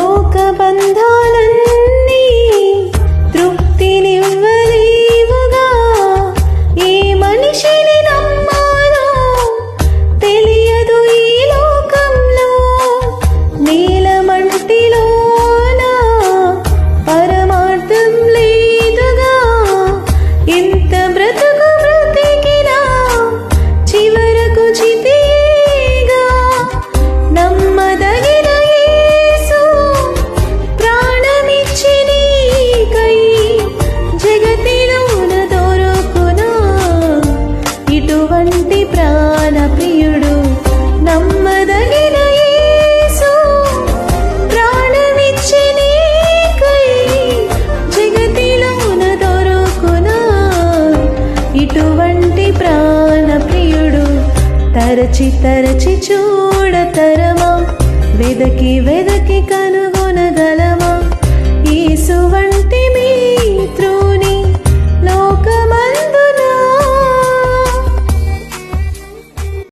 లోక బంధాలన్నీ తృప్తినివ్వలేవుగా. ఏ మనిషిని నమ్మాలో తెలియదు ఈ లోకంలో. నీలమంటిలోన పరమార్థం లేదుగా. ఇంత బ్రతుకు బ్రతికినా చివరకు చితిగా. నమ్మదగిన యేసు ప్రాణమిచ్చి నీకై జగతిలోన దొరుకునా ఇటువంటి ప్రాణప్రియుడు. నమ్మదగిన యేసు ప్రాణమిచ్చి నీకై జగతిలోన దొరుకునా ఇటువంటి ప్రాణప్రియుడు. తరచి తరచి చూడతరమా, వెదకి వెదకి కనుగొనరా.